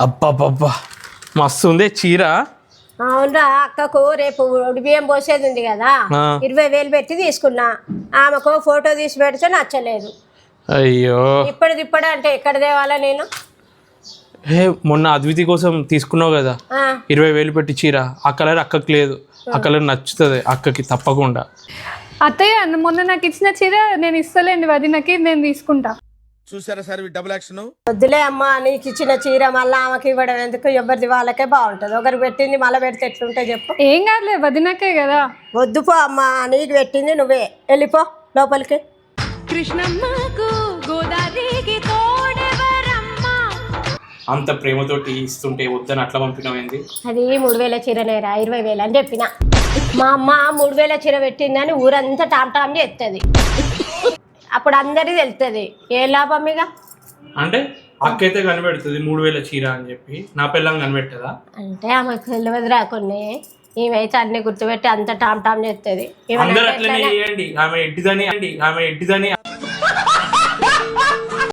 అబ్బా మస్తు ఉంది చీర. అవునరా, అక్కకు రేపు బియ్యం పోసేది ఉంది కదా, 20,000 పెట్టి తీసుకున్నా. ఆమెకు ఫోటో తీసి పెడితే నచ్చలేదు. అయ్యో, ఇప్పటిదిప్పుడే అంటే ఎక్కడ తేవాలా నేను? మొన్న అద్వితి కోసం తీసుకున్నావు కదా 20,000 పెట్టి చీర, ఆ కలర్ అక్కకి లేదు. ఆ కలర్ నచ్చుతుంది అక్కకి తప్పకుండా. అత్తయ్య మొన్న నాకు ఇచ్చిన చీర నేను ఇస్తలేండి, వదినకి నేను తీసుకుంటా. చూసారా సార్ డబుల్ యాక్షన్. వద్దులే అమ్మా, నీకు ఇచ్చిన చీర మళ్ళీ ఆమెకి ఇవ్వడం ఎందుకు? ఎవరిది వాళ్ళకే బాగుంటుంది. ఒకరికి పెట్టింది మళ్ళీ పెడితే ఎట్లుంటే చెప్పు. ఏం కాదులే, వదినకే కదా. వద్దు పో అమ్మా, నీకు పెట్టింది నువ్వే వెళ్ళిపో లోపలికి. అంత ప్రేమతోటి ఇస్తుంటే వద్దని అట్లా పంపినమైంది. అది 3,000 చీరనేరా, 20,000 అని చెప్పిన. మా అమ్మ 3,000 చీర పెట్టిందని ఊరంతా టామ్ టామ్ చేస్తుంది. అప్పుడు అందరికీ తెలుస్తుంది. ఏ లాభం ఇక? అంటే అక్కైతే కనిపెడుతుంది 3,000 చీర అని చెప్పి, నా పిల్లం కనిపెట్టదా? అంటే ఆమెకు తెలియదు రాకుండా, ఈమెఅయితే అన్ని గుర్తుపెట్టి అంత టామ్ టామ్ చేస్తుంది. అందరూ అట్లనే చేయండి. ఆమె ఎట్టిదని